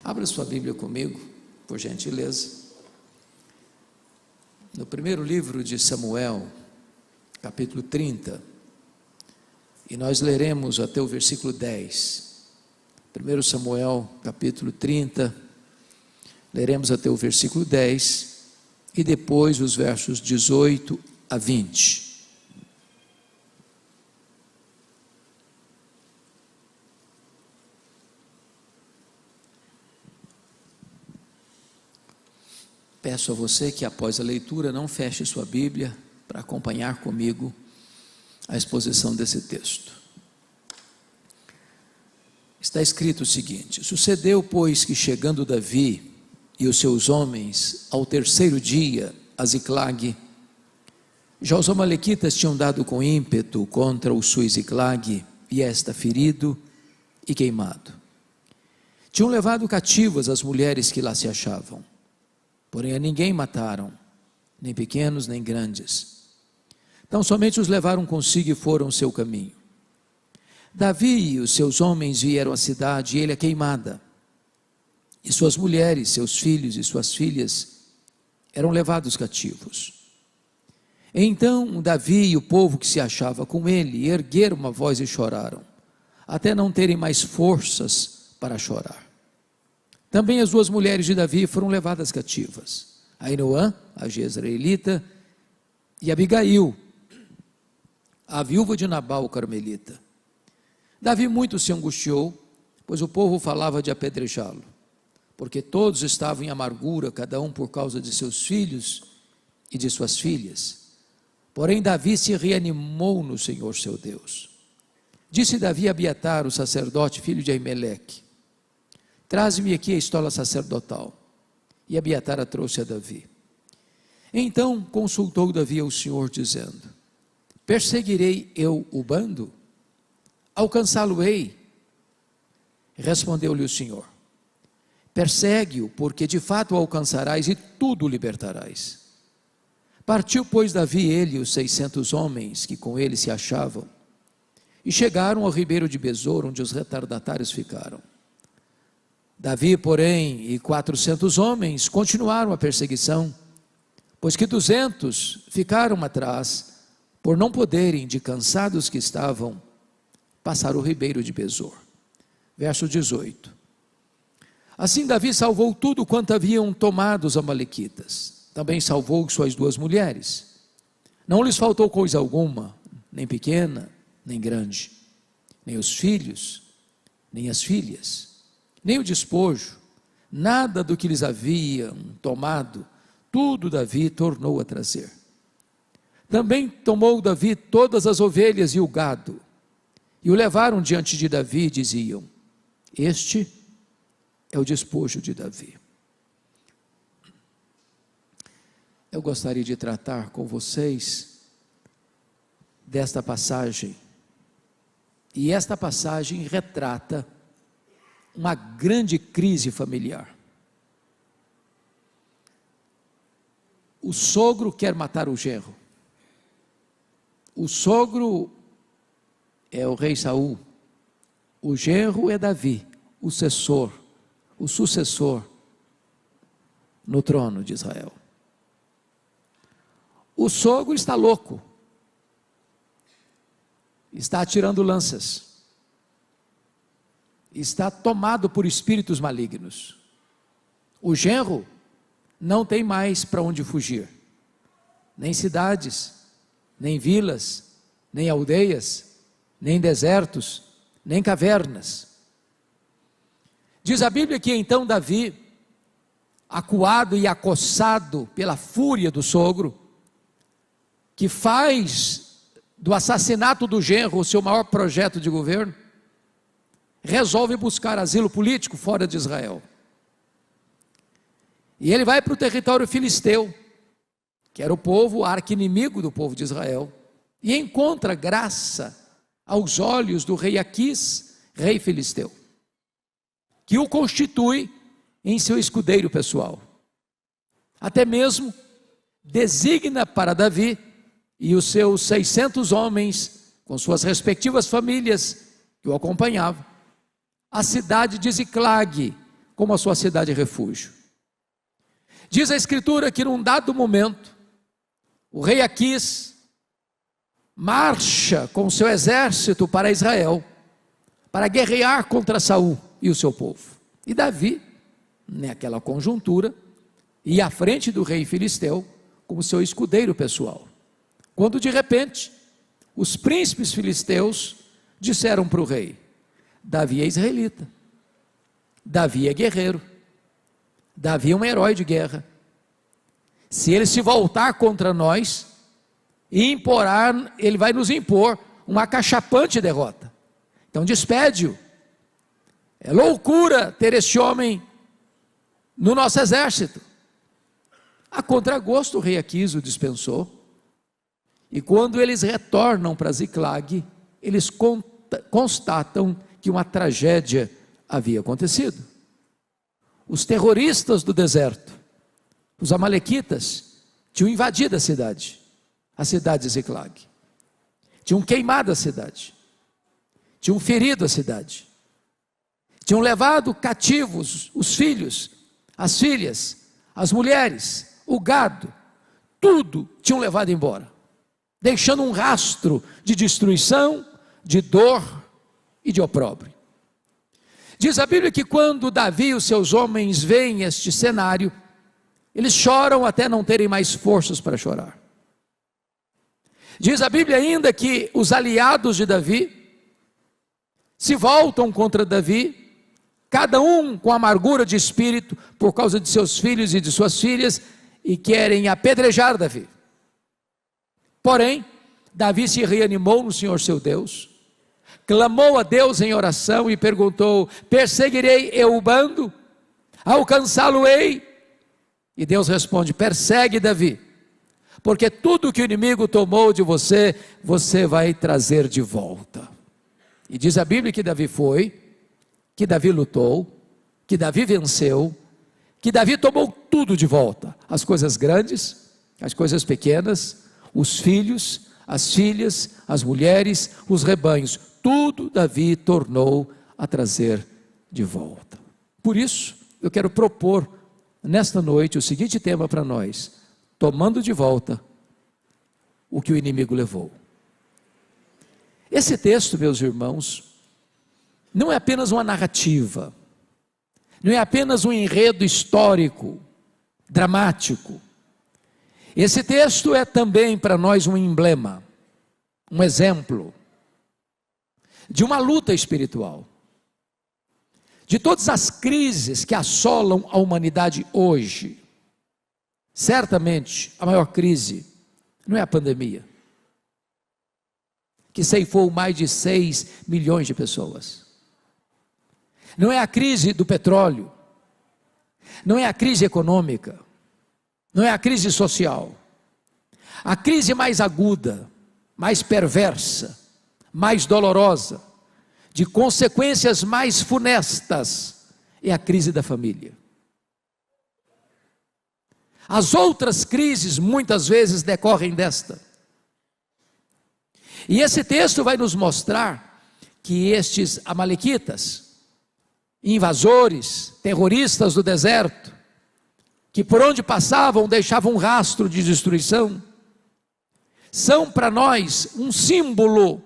Abra sua Bíblia comigo, por gentileza. No primeiro livro de Samuel, capítulo 30, e nós leremos até o versículo 10. 1 Samuel, capítulo 30, leremos até o versículo 10, e depois os versos 18 a 20. Peço a você que após a leitura não feche sua Bíblia para acompanhar comigo a exposição desse texto. Está escrito o seguinte: sucedeu, pois, que chegando Davi e os seus homens ao terceiro dia a Ziclague, já os amalequitas tinham dado com ímpeto contra o sul Ziclague, e esta ferido e queimado. Tinham levado cativas as mulheres que lá se achavam, porém a ninguém mataram, nem pequenos nem grandes. Então somente os levaram consigo e foram seu caminho. Davi e os seus homens vieram à cidade, e ele a queimada, e suas mulheres, seus filhos e suas filhas eram levados cativos. Então Davi e o povo que se achava com ele ergueram uma voz e choraram, até não terem mais forças para chorar. Também as duas mulheres de Davi foram levadas cativas, Ainoã, a jezreelita, e Abigail, a viúva de Nabal, o carmelita. Davi muito se angustiou, pois o povo falava de apedrejá-lo, porque todos estavam em amargura, cada um por causa de seus filhos e de suas filhas. Porém Davi se reanimou no Senhor seu Deus. Disse Davi a Abiatar, o sacerdote, filho de Aimeleque: traze-me aqui a estola sacerdotal. E Abiatar a trouxe a Davi. Então consultou Davi ao Senhor, dizendo: perseguirei eu o bando? Alcançá-lo-ei? Respondeu-lhe o Senhor: persegue-o, porque de fato o alcançarás e tudo o libertarás. Partiu, pois, Davi, ele e os 600 homens que com ele se achavam, e chegaram ao ribeiro de Besor, onde os retardatários ficaram. Davi, porém, e 400 homens continuaram a perseguição, pois que 200 ficaram atrás, por não poderem, de cansados que estavam, passar o ribeiro de Besor. Verso 18. Assim Davi salvou tudo quanto haviam tomado os amalequitas. Também salvou suas duas mulheres. Não lhes faltou coisa alguma, nem pequena, nem grande, nem os filhos, nem as filhas, nem o despojo, nada do que lhes haviam tomado, tudo Davi tornou a trazer. Também tomou Davi todas as ovelhas e o gado, e o levaram diante de Davi, e diziam: este é o despojo de Davi. Eu gostaria de tratar com vocês desta passagem, e esta passagem retrata uma grande crise familiar. O sogro quer matar o genro. O sogro é o rei Saul, o genro é Davi, o sucessor no trono de Israel. O sogro está louco, está atirando lanças, está tomado por espíritos malignos. O genro não tem mais para onde fugir, nem cidades, nem vilas, nem aldeias, nem desertos, nem cavernas. Diz a Bíblia que então Davi, acuado e acossado pela fúria do sogro, que faz do assassinato do genro o seu maior projeto de governo, resolve buscar asilo político fora de Israel. E ele vai para o território filisteu, que era o povo arqui-inimigo do povo de Israel, e encontra graça aos olhos do rei Aquis, rei filisteu, que o constitui em seu escudeiro pessoal. Até mesmo designa para Davi e os seus 600 homens, com suas respectivas famílias que o acompanhavam, a cidade de Ziclague, como a sua cidade refúgio. Diz a Escritura que num dado momento, o rei Aquis marcha com o seu exército para Israel, para guerrear contra Saul e o seu povo. E Davi, naquela conjuntura, ia à frente do rei filisteu como seu escudeiro pessoal. Quando de repente, os príncipes filisteus disseram para o rei: Davi é israelita, Davi é guerreiro, Davi é um herói de guerra. Se ele se voltar contra nós, ele vai nos impor uma acachapante derrota. Então despede-o. É loucura ter este homem no nosso exército. A contragosto o rei Aquis o dispensou. E quando eles retornam para Ziclag, eles constatam que uma tragédia havia acontecido. Os terroristas do deserto, os amalequitas, tinham invadido a cidade de Ziclag. Tinham queimado a cidade. Tinham ferido a cidade. Tinham levado cativos os filhos, as filhas, as mulheres, o gado, tudo tinham levado embora, deixando um rastro de destruição, de dor e de opróbrio. Diz a Bíblia que quando Davi e os seus homens veem este cenário, eles choram até não terem mais forças para chorar. Diz a Bíblia ainda que os aliados de Davi se voltam contra Davi, cada um com amargura de espírito por causa de seus filhos e de suas filhas, e querem apedrejar Davi. Porém, Davi se reanimou no Senhor seu Deus, clamou a Deus em oração e perguntou: perseguirei eu o bando? Alcançá-lo-ei? E Deus responde: persegue Davi, porque tudo que o inimigo tomou de você, você vai trazer de volta. E diz a Bíblia que Davi foi, que Davi lutou, que Davi venceu, que Davi tomou tudo de volta, as coisas grandes, as coisas pequenas, os filhos, as filhas, as mulheres, os rebanhos, tudo Davi tornou a trazer de volta. Por isso, eu quero propor nesta noite o seguinte tema para nós: tomando de volta o que o inimigo levou. Esse texto, meus irmãos, não é apenas uma narrativa, não é apenas um enredo histórico, dramático. Esse texto é também para nós um emblema, um exemplo de uma luta espiritual, de todas as crises que assolam a humanidade hoje. Certamente a maior crise não é a pandemia, que ceifou mais de 6 milhões de pessoas. Não é a crise do petróleo, não é a crise econômica, não é a crise social. A crise mais aguda, mais perversa, mais dolorosa, de consequências mais funestas, é a crise da família. As outras crises muitas vezes decorrem desta. E esse texto vai nos mostrar que estes amalequitas, invasores, terroristas do deserto, que por onde passavam deixavam um rastro de destruição, são para nós um símbolo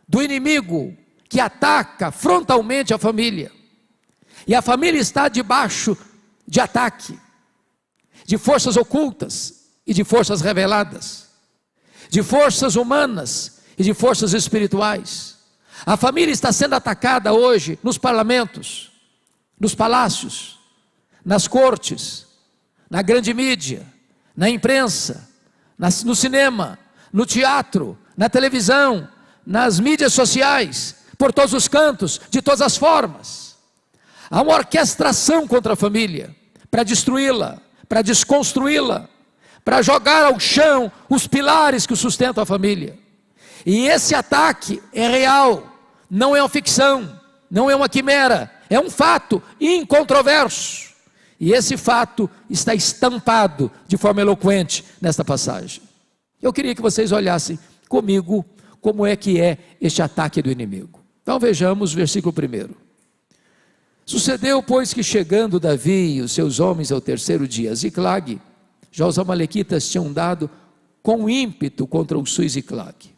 do inimigo que ataca frontalmente a família. E a família está debaixo de ataque, de forças ocultas e de forças reveladas, de forças humanas e de forças espirituais. A família está sendo atacada hoje nos parlamentos, nos palácios, nas cortes, na grande mídia, na imprensa, no cinema, no teatro, na televisão, nas mídias sociais, por todos os cantos, de todas as formas. Há uma orquestração contra a família, para destruí-la, para desconstruí-la, para jogar ao chão os pilares que sustentam a família. E esse ataque é real, não é uma ficção, não é uma quimera, é um fato incontroverso. E esse fato está estampado de forma eloquente nesta passagem. Eu queria que vocês olhassem comigo como é que é este ataque do inimigo. Então vejamos o versículo 1. Sucedeu, pois, que chegando Davi e os seus homens ao terceiro dia a Ziclague, já os amalequitas tinham dado com ímpeto contra o sul Ziclague.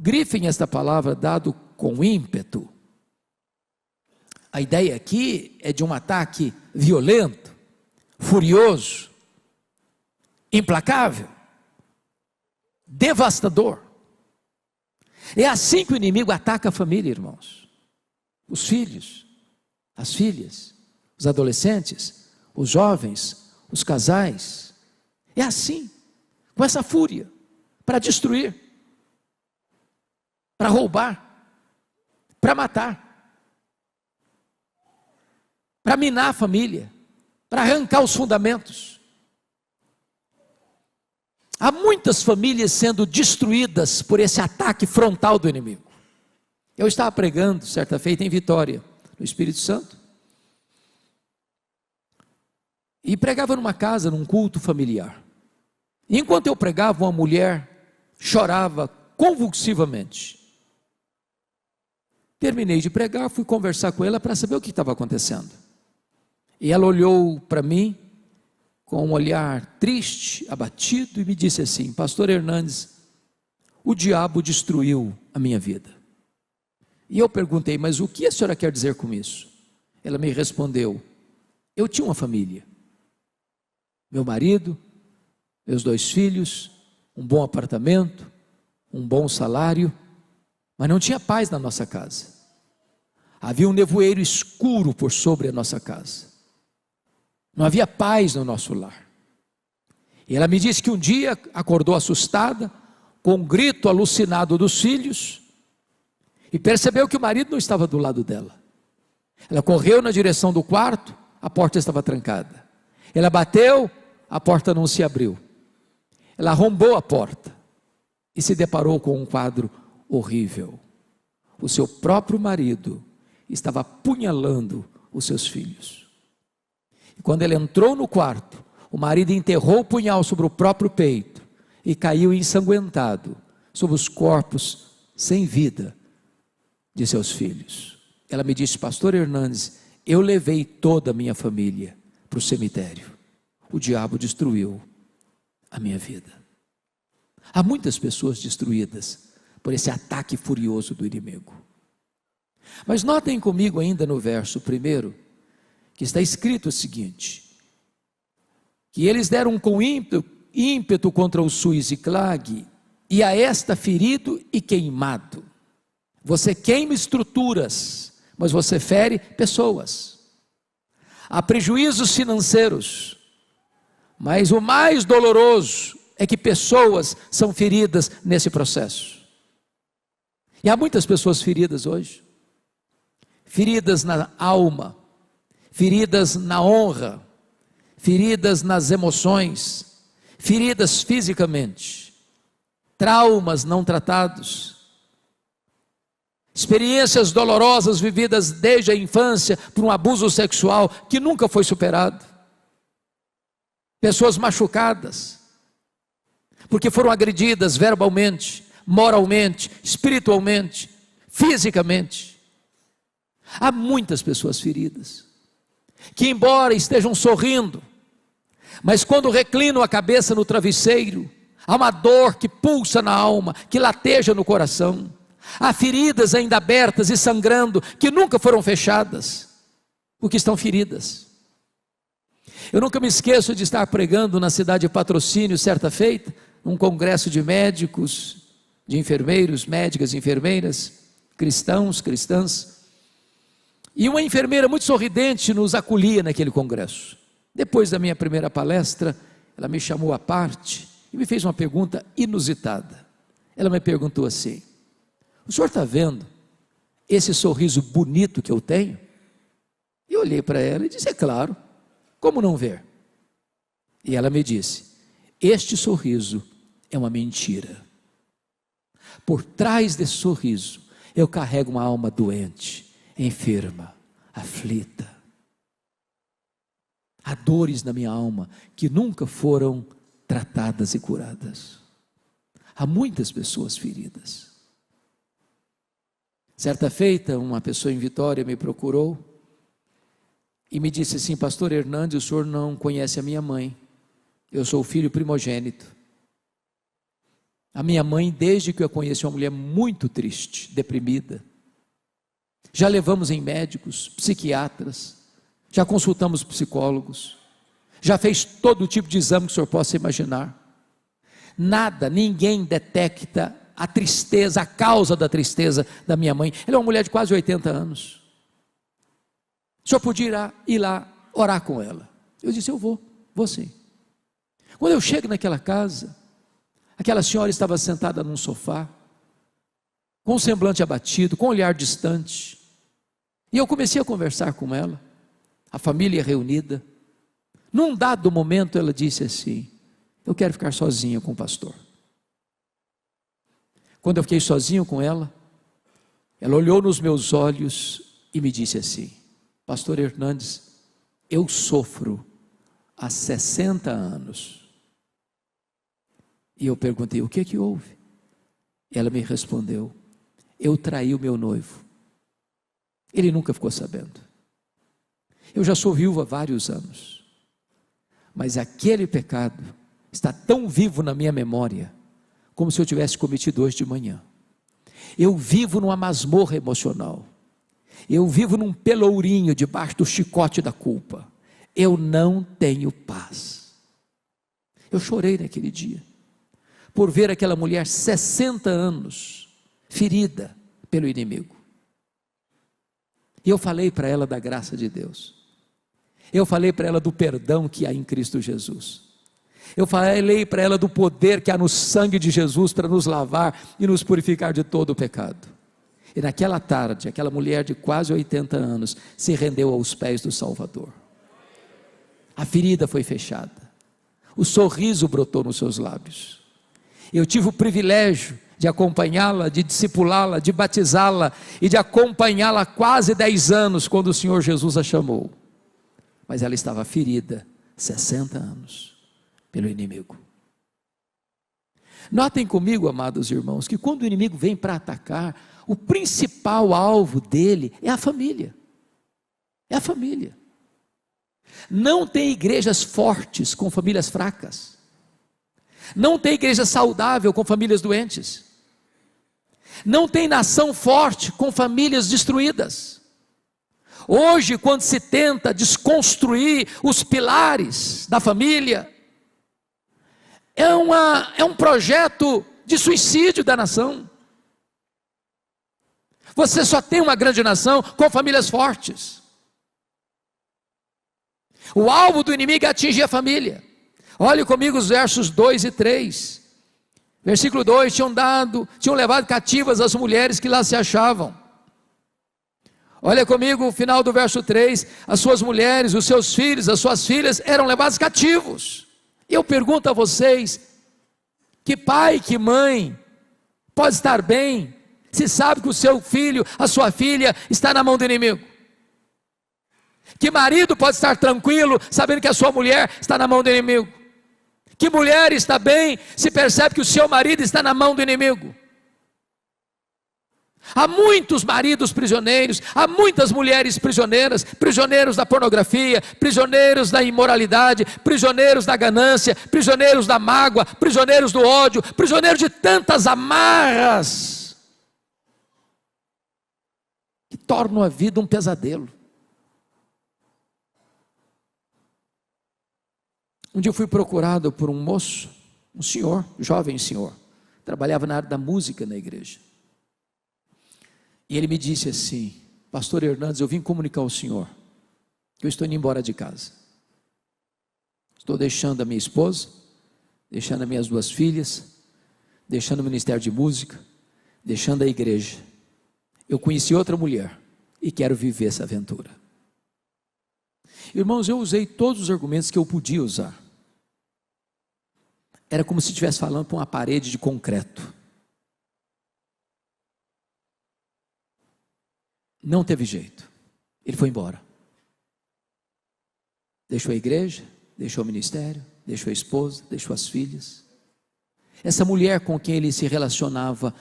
Grifem esta palavra, dado com ímpeto. A ideia aqui é de um ataque violento, furioso, implacável, devastador. É assim que o inimigo ataca a família, irmãos. Os filhos, as filhas, os adolescentes, os jovens, os casais. É assim, com essa fúria, para destruir, para roubar, para matar, para minar a família, para arrancar os fundamentos. Há muitas famílias sendo destruídas por esse ataque frontal do inimigo. Eu estava pregando certa feita em Vitória, no Espírito Santo, e pregava numa casa, num culto familiar. E enquanto eu pregava, uma mulher chorava convulsivamente. Terminei de pregar, fui conversar com ela para saber o que estava acontecendo. E ela olhou para mim com um olhar triste, abatido, e me disse assim: pastor Hernandes, o diabo destruiu a minha vida. E eu perguntei: mas o que a senhora quer dizer com isso? Ela me respondeu: eu tinha uma família, meu marido, meus 2 filhos, um bom apartamento, um bom salário, mas não tinha paz na nossa casa. Havia um nevoeiro escuro por sobre a nossa casa. Não havia paz no nosso lar. E ela me disse que um dia acordou assustada, com um grito alucinado dos filhos, e percebeu que o marido não estava do lado dela. Ela correu na direção do quarto, a porta estava trancada. Ela bateu, a porta não se abriu. Ela arrombou a porta e se deparou com um quadro horrível. O seu próprio marido estava apunhalando os seus filhos. E quando ela entrou no quarto, o marido enterrou o punhal sobre o próprio peito e caiu ensanguentado sobre os corpos sem vida de seus filhos. Ela me disse: pastor Hernandes, eu levei toda a minha família para o cemitério. O diabo destruiu a minha vida. Há muitas pessoas destruídas por esse ataque furioso do inimigo. Mas notem comigo ainda no verso 1, que está escrito o seguinte: que eles deram com ímpeto contra o sul Ziclague, e a esta ferido e queimado. Você queima estruturas, mas você fere pessoas. Há prejuízos financeiros, mas o mais doloroso é que pessoas são feridas nesse processo. E há muitas pessoas feridas hoje, feridas na alma, feridas na honra, feridas nas emoções, feridas fisicamente, traumas não tratados, experiências dolorosas vividas desde a infância por um abuso sexual que nunca foi superado, pessoas machucadas, porque foram agredidas verbalmente, moralmente, espiritualmente, fisicamente. Há muitas pessoas feridas, que embora estejam sorrindo, mas quando reclinam a cabeça no travesseiro, há uma dor que pulsa na alma, que lateja no coração. Há feridas ainda abertas e sangrando, que nunca foram fechadas, porque estão feridas. Eu nunca me esqueço de estar pregando na cidade de Patrocínio, certa feita, num congresso de médicos, de enfermeiros, médicas, enfermeiras, cristãos, cristãs. E uma enfermeira muito sorridente nos acolhia naquele congresso. Depois da minha primeira palestra, ela me chamou à parte e me fez uma pergunta inusitada. Ela me perguntou assim: o senhor está vendo esse sorriso bonito que eu tenho? E eu olhei para ela e disse: é claro, como não ver? E ela me disse: este sorriso é uma mentira. Por trás desse sorriso, eu carrego uma alma doente, enferma, aflita. Há dores na minha alma que nunca foram tratadas e curadas. Há muitas pessoas feridas. Certa feita, uma pessoa em Vitória me procurou e me disse assim: pastor Hernandes, o senhor não conhece a minha mãe, eu sou o filho primogênito. A minha mãe, desde que eu a conheci, é uma mulher muito triste, deprimida. Já levamos em médicos, psiquiatras, já consultamos psicólogos, já fez todo tipo de exame que o senhor possa imaginar. Nada, ninguém detecta a tristeza, a causa da tristeza da minha mãe. Ela é uma mulher de quase 80 anos. O senhor podia ir lá orar com ela? Eu disse: eu vou sim. Quando eu chego naquela casa, aquela senhora estava sentada num sofá, com um semblante abatido, com um olhar distante, e eu comecei a conversar com ela, a família reunida. Num dado momento ela disse assim: eu quero ficar sozinha com o pastor. Quando eu fiquei sozinho com ela olhou nos meus olhos e me disse assim: pastor Hernandes, eu sofro há 60 anos. E eu perguntei: o que houve? Ela me respondeu: eu traí o meu noivo. Ele nunca ficou sabendo. Eu já sou viúva há vários anos, mas aquele pecado está tão vivo na minha memória, como se eu tivesse cometido hoje de manhã. Eu vivo numa masmorra emocional, eu vivo num pelourinho debaixo do chicote da culpa. Eu não tenho paz. Eu chorei naquele dia, por ver aquela mulher 60 anos, ferida pelo inimigo. E eu falei para ela da graça de Deus, eu falei para ela do perdão que há em Cristo Jesus, eu falei para ela do poder que há no sangue de Jesus para nos lavar e nos purificar de todo o pecado. E naquela tarde, aquela mulher de quase 80 anos se rendeu aos pés do Salvador. A ferida foi fechada, o sorriso brotou nos seus lábios. Eu tive o privilégio de acompanhá-la, de discipulá-la, de batizá-la e de acompanhá-la há quase 10 anos, quando o Senhor Jesus a chamou. Mas ela estava ferida 60 anos pelo inimigo. Notem comigo, amados irmãos, que quando o inimigo vem para atacar, o principal alvo dele é a família. É a família. Não tem igrejas fortes com famílias fracas. Não tem igreja saudável com famílias doentes. Não tem nação forte com famílias destruídas. Hoje, quando se tenta desconstruir os pilares da família, é um projeto de suicídio da nação. Você só tem uma grande nação com famílias fortes. O alvo do inimigo é atingir a família. Olhe comigo os versos 2 e 3. Versículo 2: tinham levado cativas as mulheres que lá se achavam. Olha comigo o final do verso 3: as suas mulheres, os seus filhos, as suas filhas eram levados cativos. Eu pergunto a vocês: que pai, que mãe pode estar bem se sabe que o seu filho, a sua filha está na mão do inimigo? Que marido pode estar tranquilo sabendo que a sua mulher está na mão do inimigo? Que mulher está bem se percebe que o seu marido está na mão do inimigo? Há muitos maridos prisioneiros, há muitas mulheres prisioneiras, prisioneiros da pornografia, prisioneiros da imoralidade, prisioneiros da ganância, prisioneiros da mágoa, prisioneiros do ódio, prisioneiros de tantas amarras que tornam a vida um pesadelo. Um dia eu fui procurado por um moço, um senhor, jovem senhor, trabalhava na área da música na igreja. E ele me disse assim: pastor Hernandes, eu vim comunicar ao senhor que eu estou indo embora de casa. Estou deixando a minha esposa, deixando as minhas 2 filhas, deixando o ministério de música, deixando a igreja. Eu conheci outra mulher e quero viver essa aventura. Irmãos, eu usei todos os argumentos que eu podia usar. Era como se estivesse falando para uma parede de concreto. Não teve jeito. Ele foi embora. Deixou a igreja, deixou o ministério, deixou a esposa, deixou as filhas. Essa mulher com quem ele se relacionava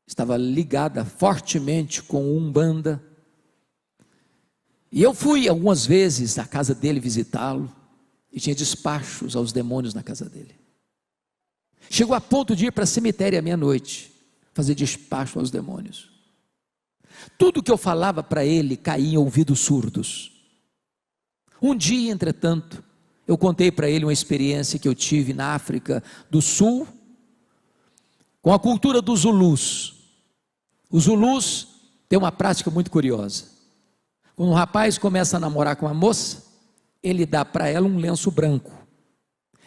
estava ligada fortemente com Umbanda. E eu fui algumas vezes à casa dele visitá-lo, e tinha despachos aos demônios na casa dele. Chegou a ponto de ir para o cemitério à meia-noite, fazer despacho aos demônios. Tudo que eu falava para ele caía em ouvidos surdos. Um dia, entretanto, eu contei para ele uma experiência que eu tive na África do Sul, com a cultura dos Zulus. Os Zulus têm uma prática muito curiosa. Quando um rapaz começa a namorar com uma moça, ele dá para ela um lenço branco.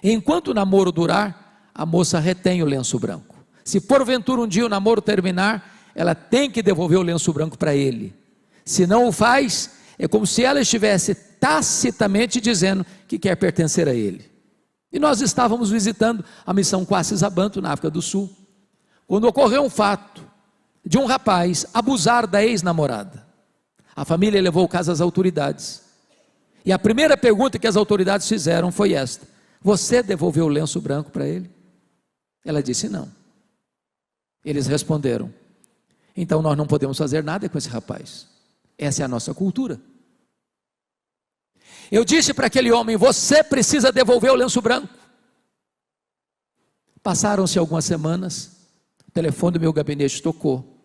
Enquanto o namoro durar, a moça retém o lenço branco. Se porventura um dia o namoro terminar, ela tem que devolver o lenço branco para ele. Se não o faz, é como se ela estivesse tacitamente dizendo que quer pertencer a ele. E nós estávamos visitando a missão Kwasi Zabanto na África do Sul, quando ocorreu um fato de um rapaz abusar da ex-namorada. A família levou o caso às autoridades, e a primeira pergunta que as autoridades fizeram foi esta: você devolveu o lenço branco para ele? Ela disse não. Eles responderam: então nós não podemos fazer nada com esse rapaz, essa é a nossa cultura. Eu disse para aquele homem: você precisa devolver o lenço branco. Passaram-se algumas semanas, o telefone do meu gabinete tocou,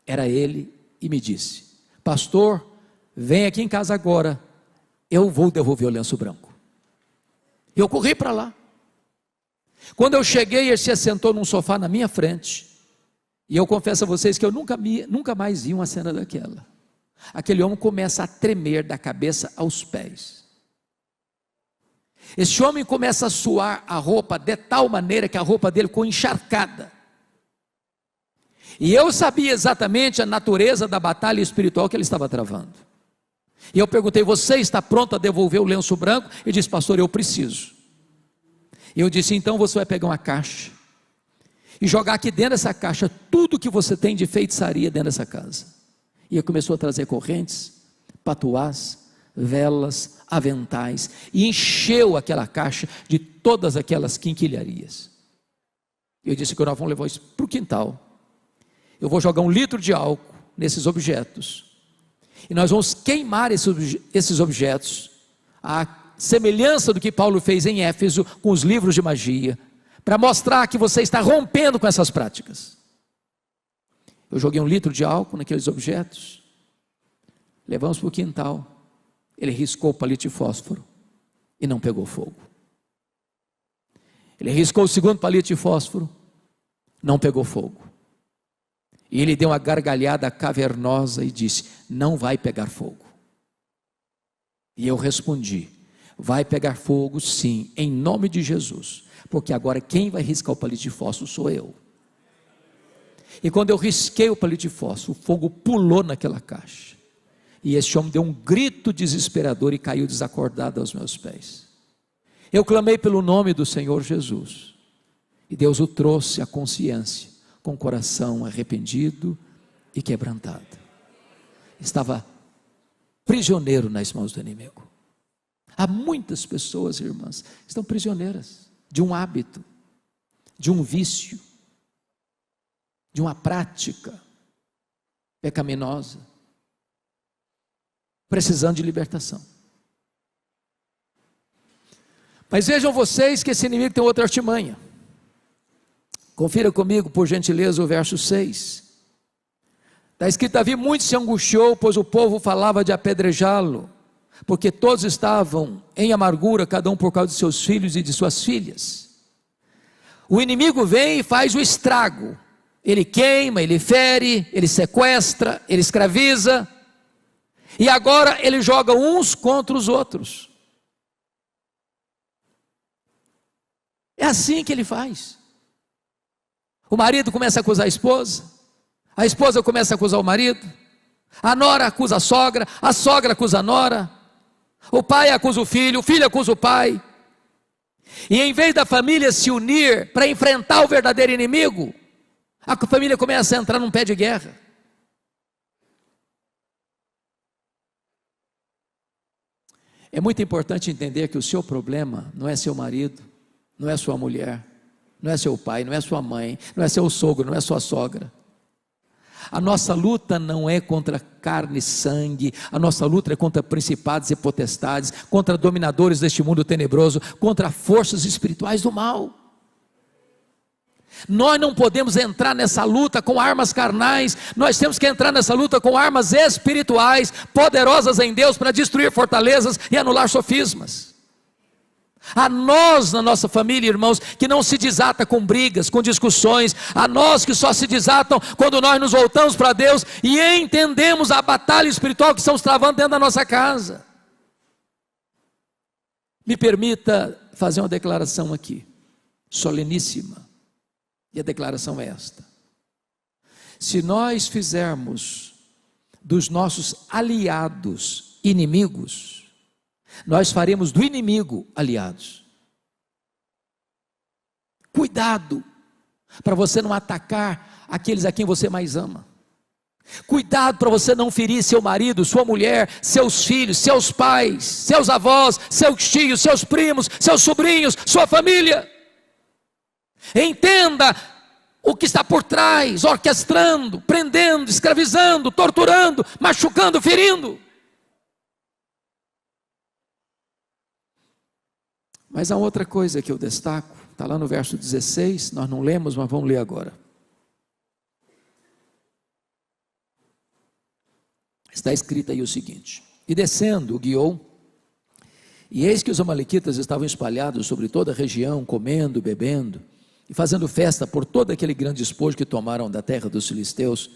era ele, e me disse: pastor, vem aqui em casa agora, eu vou devolver o lenço branco. Eu corri para lá. Quando eu cheguei, ele se assentou num sofá na minha frente, e eu confesso a vocês que eu nunca mais vi uma cena daquela. Aquele homem começa a tremer da cabeça aos pés. Esse homem começa a suar a roupa de tal maneira que a roupa dele ficou encharcada. E eu sabia exatamente a natureza da batalha espiritual que ele estava travando. E eu perguntei: você está pronto a devolver o lenço branco? Ele disse: pastor, eu preciso. E eu disse: então você vai pegar uma caixa e jogar aqui dentro dessa caixa tudo que você tem de feitiçaria dentro dessa casa. E ele começou a trazer correntes, patuás, velas, aventais, e encheu aquela caixa de todas aquelas quinquilharias. Eu disse que nós vamos levar isso para o quintal. Eu vou jogar 1 litro de álcool nesses objetos, e nós vamos queimar esses objetos, a semelhança do que Paulo fez em Éfeso com os livros de magia, para mostrar que você está rompendo com essas práticas. Eu joguei 1 litro de álcool naqueles objetos, levamos para o quintal, ele riscou o palito de fósforo e não pegou fogo. Ele riscou o segundo palito de fósforo, não pegou fogo. E ele deu uma gargalhada cavernosa e disse: não vai pegar fogo. E eu respondi: vai pegar fogo sim, em nome de Jesus, porque agora quem vai riscar o palito de fósforo sou eu. E quando eu risquei o palito de fósforo, o fogo pulou naquela caixa, e esse homem deu um grito desesperador e caiu desacordado aos meus pés. Eu clamei pelo nome do Senhor Jesus, e Deus o trouxe à consciência, com o coração arrependido e quebrantado. Estava prisioneiro nas mãos do inimigo. Há muitas pessoas, irmãs, que estão prisioneiras de um hábito, de um vício, de uma prática pecaminosa, precisando de libertação. Mas vejam vocês que esse inimigo tem outra artimanha. Confira comigo, por gentileza, o verso 6. Está escrito: Davi muito se angustiou, pois o povo falava de apedrejá-lo, porque todos estavam em amargura, cada um por causa de seus filhos e de suas filhas. O inimigo vem e faz o estrago. Ele queima, ele fere, ele sequestra, ele escraviza, e agora ele joga uns contra os outros. É assim que ele faz. O marido começa a acusar a esposa começa a acusar o marido, a nora acusa a sogra acusa a nora, o pai acusa o filho acusa o pai, e em vez da família se unir para enfrentar o verdadeiro inimigo, a família começa a entrar num pé de guerra. É muito importante entender que o seu problema não é seu marido, não é sua mulher, não é seu pai, não é sua mãe, não é seu sogro, não é sua sogra. A nossa luta não é contra carne e sangue, a nossa luta é contra principados e potestades, contra dominadores deste mundo tenebroso, contra forças espirituais do mal. Nós não podemos entrar nessa luta com armas carnais, nós temos que entrar nessa luta com armas espirituais, poderosas em Deus para destruir fortalezas e anular sofismas. A nós, na nossa família, irmãos, que não se desata com brigas, com discussões, a nós que só se desatam quando nós nos voltamos para Deus e entendemos a batalha espiritual que estamos travando dentro da nossa casa. Me permita fazer uma declaração aqui, soleníssima. E a declaração é esta: se nós fizermos dos nossos aliados inimigos, nós faremos do inimigo aliados. Cuidado, para você não atacar aqueles a quem você mais ama. Cuidado para você não ferir seu marido, sua mulher, seus filhos, seus pais, seus avós, seus tios, seus primos, seus sobrinhos, sua família. Entenda o que está por trás, orquestrando, prendendo, escravizando, torturando, machucando, ferindo. Mas há outra coisa que eu destaco, está lá no verso 16, nós não lemos, mas vamos ler agora. Está escrito aí o seguinte: e descendo, guiou, e eis que os amalequitas estavam espalhados sobre toda a região, comendo, bebendo, e fazendo festa por todo aquele grande despojo que tomaram da terra dos filisteus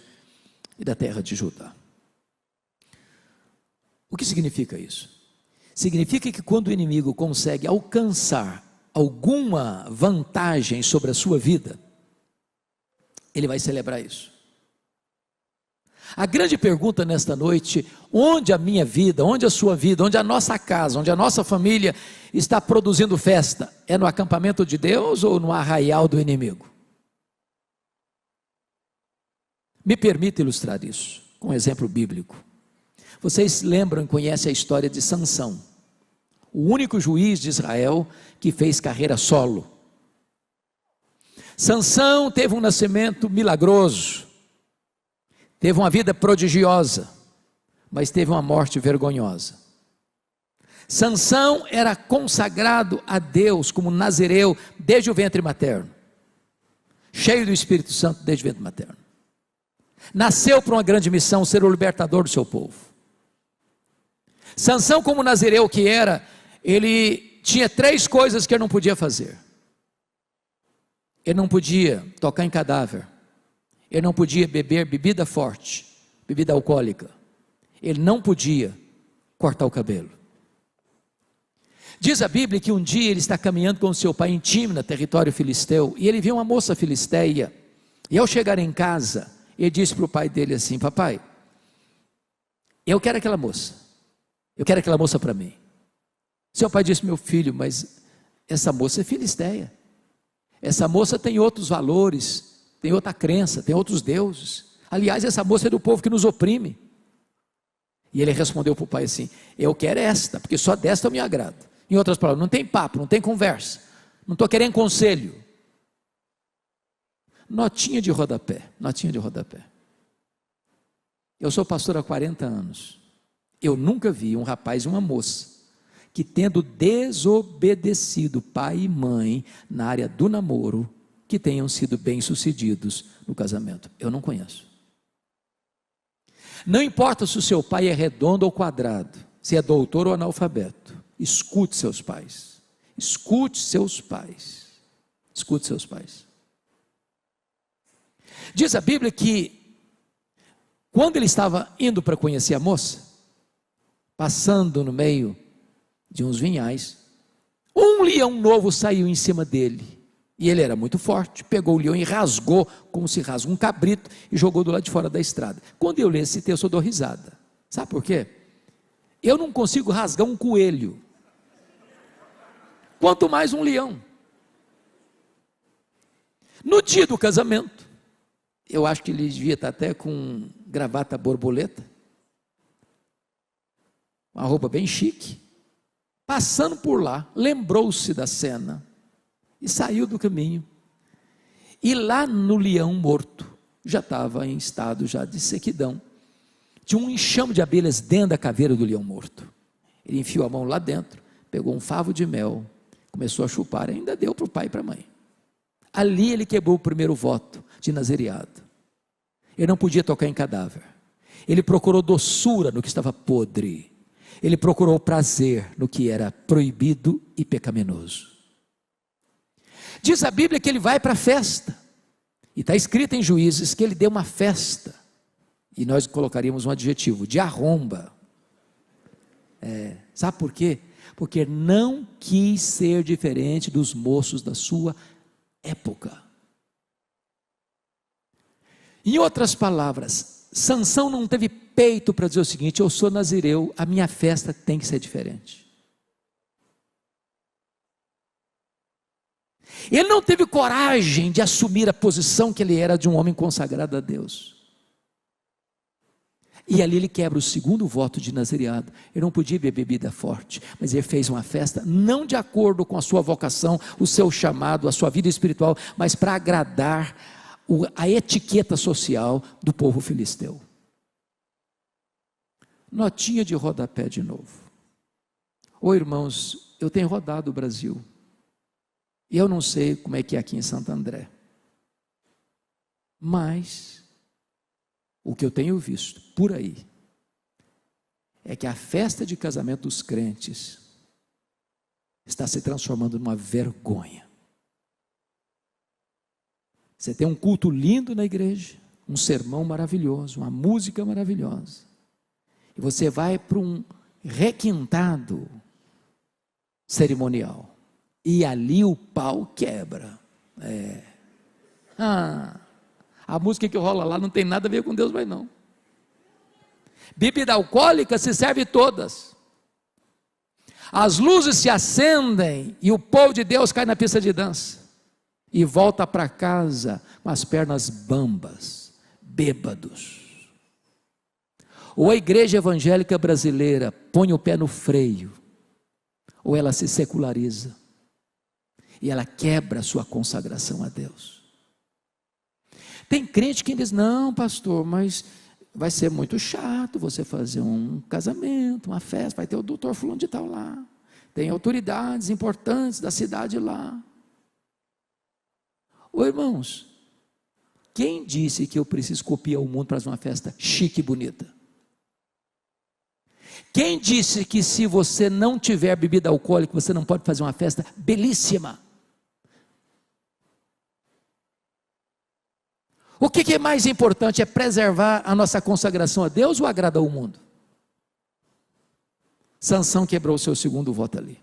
e da terra de Judá. O que significa isso? Significa que quando o inimigo consegue alcançar alguma vantagem sobre a sua vida, ele vai celebrar isso. A grande pergunta nesta noite: onde a minha vida, onde a sua vida, onde a nossa casa, onde a nossa família está produzindo festa? É no acampamento de Deus ou no arraial do inimigo? Me permita ilustrar isso com um exemplo bíblico. Vocês lembram e conhecem a história de Sansão, o único juiz de Israel que fez carreira solo. Sansão teve um nascimento milagroso, teve uma vida prodigiosa, mas teve uma morte vergonhosa. Sansão era consagrado a Deus como nazireu desde o ventre materno, cheio do Espírito Santo desde o ventre materno. Nasceu para uma grande missão, ser o libertador do seu povo. Sansão, como nazireu que era, ele tinha 3 coisas que ele não podia fazer. Ele não podia tocar em cadáver, ele não podia beber bebida forte, bebida alcoólica, ele não podia cortar o cabelo. Diz a Bíblia que um dia ele está caminhando com seu pai em Tímina, território filisteu, e ele viu uma moça filisteia, e ao chegar em casa, ele disse para o pai dele assim: papai, eu quero aquela moça, eu quero aquela moça para mim. Seu pai disse: meu filho, mas essa moça é filisteia, essa moça tem outros valores, tem outra crença, tem outros deuses, aliás essa moça é do povo que nos oprime. E ele respondeu para o pai assim: eu quero esta, porque só desta eu me agrado. Em outras palavras, não tem papo, não tem conversa, não estou querendo conselho. Notinha de rodapé, notinha de rodapé. Eu sou pastor há 40 anos, eu nunca vi um rapaz e uma moça que, tendo desobedecido pai e mãe na área do namoro, que tenham sido bem-sucedidos no casamento. Eu não conheço. Não importa se o seu pai é redondo ou quadrado, se é doutor ou analfabeto, escute seus pais, escute seus pais, escute seus pais. Diz a Bíblia que, quando ele estava indo para conhecer a moça, passando no meio de uns vinhais, um leão novo saiu em cima dele, e ele era muito forte, pegou o leão e rasgou, como se rasga um cabrito, e jogou do lado de fora da estrada. Quando eu leio esse texto eu dou risada, sabe por quê? Eu não consigo rasgar um coelho, quanto mais um leão. No dia do casamento, eu acho que ele devia estar até com gravata borboleta, uma roupa bem chique, passando por lá, lembrou-se da cena, e saiu do caminho, e lá no leão morto, já estava em estado já de sequidão. Tinha um enxame de abelhas dentro da caveira do leão morto. Ele enfiou a mão lá dentro, pegou um favo de mel, começou a chupar e ainda deu para o pai e para a mãe. Ali ele quebrou o primeiro voto de nazereado. Ele não podia tocar em cadáver. Ele procurou doçura no que estava podre. Ele procurou prazer no que era proibido e pecaminoso. Diz a Bíblia que ele vai para a festa. E está escrito em Juízes que ele deu uma festa. E nós colocaríamos um adjetivo, de arromba. Sabe por quê? Porque não quis ser diferente dos moços da sua época. Em outras palavras, Sansão não teve peito para dizer o seguinte: eu sou nazireu, a minha festa tem que ser diferente. Ele não teve coragem de assumir a posição que ele era de um homem consagrado a Deus. E ali ele quebra o segundo voto de nazireado. Ele não podia beber bebida forte, mas ele fez uma festa não de acordo com a sua vocação, o seu chamado, a sua vida espiritual, mas para agradar a etiqueta social do povo filisteu. Notinha de rodapé de novo. Ô irmãos, eu tenho rodado o Brasil, e eu não sei como é que é aqui em Santo André, mas o que eu tenho visto por aí é que a festa de casamento dos crentes está se transformando numa vergonha. Você tem um culto lindo na igreja, um sermão maravilhoso, uma música maravilhosa, e você vai para um requintado cerimonial, e ali o pau quebra. A música que rola lá não tem nada a ver com Deus, mas não. Bebida alcoólica se serve todas. As luzes se acendem e o povo de Deus cai na pista de dança e volta para casa com as pernas bambas, bêbados. Ou a igreja evangélica brasileira põe o pé no freio, ou ela se seculariza e ela quebra a sua consagração a Deus. Tem crente que diz: não, pastor, mas vai ser muito chato você fazer um casamento, uma festa, vai ter o doutor fulano de tal lá, tem autoridades importantes da cidade lá. Ô irmãos, quem disse que eu preciso copiar o mundo para fazer uma festa chique e bonita? Quem disse que se você não tiver bebida alcoólica, você não pode fazer uma festa belíssima? O que é mais importante? É preservar a nossa consagração a Deus ou agradar o mundo? Sansão quebrou o seu segundo voto ali.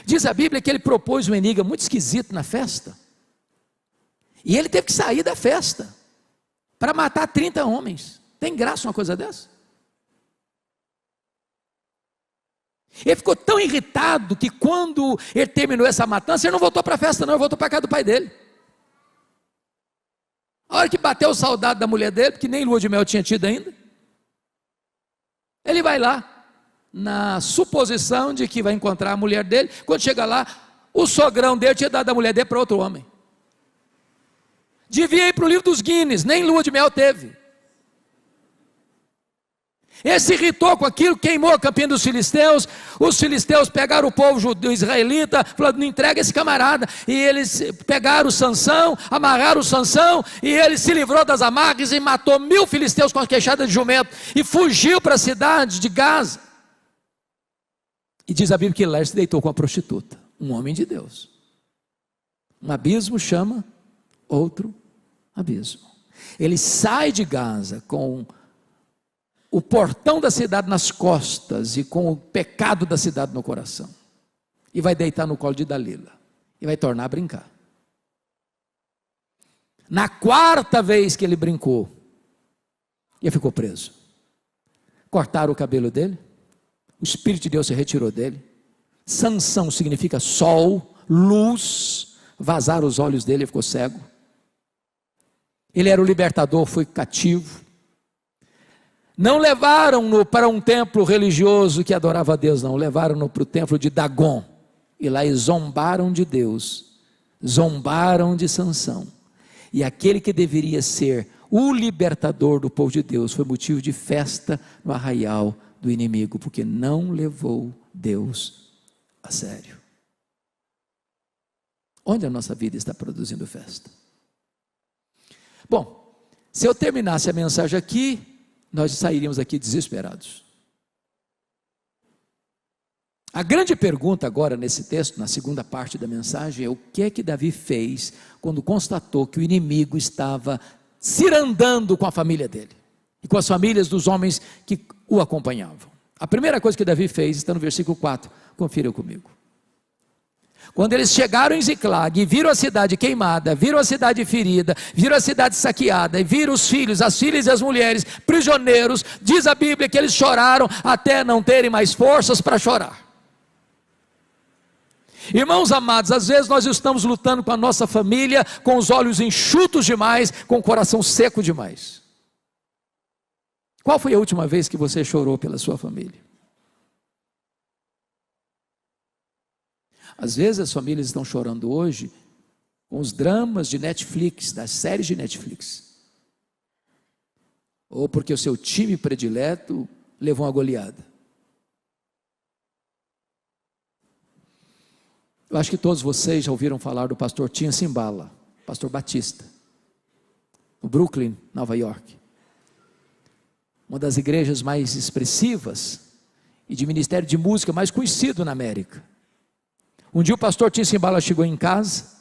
Diz a Bíblia que ele propôs um enigma muito esquisito na festa, e ele teve que sair da festa para matar 30 homens. Tem graça uma coisa dessa? Ele ficou tão irritado que quando ele terminou essa matança, ele não voltou para a festa não, ele voltou para a casa do pai dele. A hora que bateu o saudade da mulher dele, porque nem lua de mel tinha tido ainda, ele vai lá, na suposição de que vai encontrar a mulher dele. Quando chega lá, o sogrão dele tinha dado a mulher dele para outro homem. Devia ir para o livro dos Guinness, nem lua de mel teve. Ele se irritou com aquilo, queimou a campina dos filisteus. Os filisteus pegaram o povo judeu israelita, falando: não entrega esse camarada. E eles pegaram Sansão, amarraram Sansão, e ele se livrou das amarras e matou 1000 filisteus com a queixada de jumento, e fugiu para a cidade de Gaza. E diz a Bíblia que lá ele se deitou com a prostituta, um homem de Deus. Um abismo chama outro abismo. Ele sai de Gaza com o portão da cidade nas costas e com o pecado da cidade no coração, e vai deitar no colo de Dalila e vai tornar a brincar. Na 4ª vez que ele brincou, ele ficou preso. Cortaram o cabelo dele, o Espírito de Deus se retirou dele. Sansão significa sol, luz. Vazaram os olhos dele, ele ficou cego. Ele era o libertador, foi cativo. Não levaram-no para um templo religioso que adorava a Deus, não. Levaram-no para o templo de Dagon. E lá eles zombaram de Deus, zombaram de Sansão. E aquele que deveria ser o libertador do povo de Deus foi motivo de festa no arraial do inimigo, porque não levou Deus a sério. Onde a nossa vida está produzindo festa? Bom, se eu terminasse a mensagem aqui, nós sairíamos aqui desesperados. A grande pergunta agora nesse texto, na segunda parte da mensagem, é o que é que Davi fez quando constatou que o inimigo estava cirandando com a família dele e com as famílias dos homens que o acompanhavam. A primeira coisa que Davi fez está no versículo 4, confira comigo. Quando eles chegaram em Ziclag e viram a cidade queimada, viram a cidade ferida, viram a cidade saqueada, e viram os filhos, as filhas e as mulheres prisioneiros, diz a Bíblia que eles choraram até não terem mais forças para chorar. Irmãos amados, às vezes nós estamos lutando com a nossa família, com os olhos enxutos demais, com o coração seco demais. Qual foi a última vez que você chorou pela sua família? Às vezes as famílias estão chorando hoje com os dramas de Netflix, das séries de Netflix. Ou porque o seu time predileto levou uma goleada. Eu acho que todos vocês já ouviram falar do pastor Tim Simbala, pastor batista, no Brooklyn, Nova York. Uma das igrejas mais expressivas e de ministério de música mais conhecido na América. Um dia o pastor Tim Simbala chegou em casa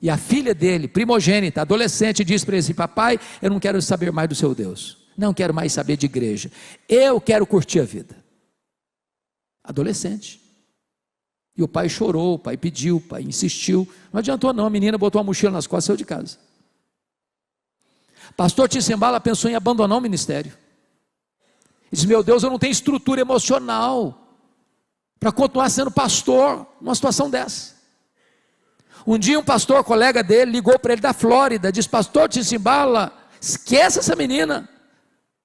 e a filha dele, primogênita, adolescente, disse para ele assim: papai, eu não quero saber mais do seu Deus, não quero mais saber de igreja, eu quero curtir a vida. Adolescente. E o pai chorou, o pai pediu, o pai insistiu, não adiantou não, a menina botou uma mochila nas costas e saiu de casa. Pastor Tim Simbala pensou em abandonar o ministério. Ele disse: meu Deus, eu não tenho estrutura emocional para continuar sendo pastor numa situação dessa. Um dia um pastor, colega dele, ligou para ele da Flórida, disse: pastor Tim Simbala, esqueça essa menina,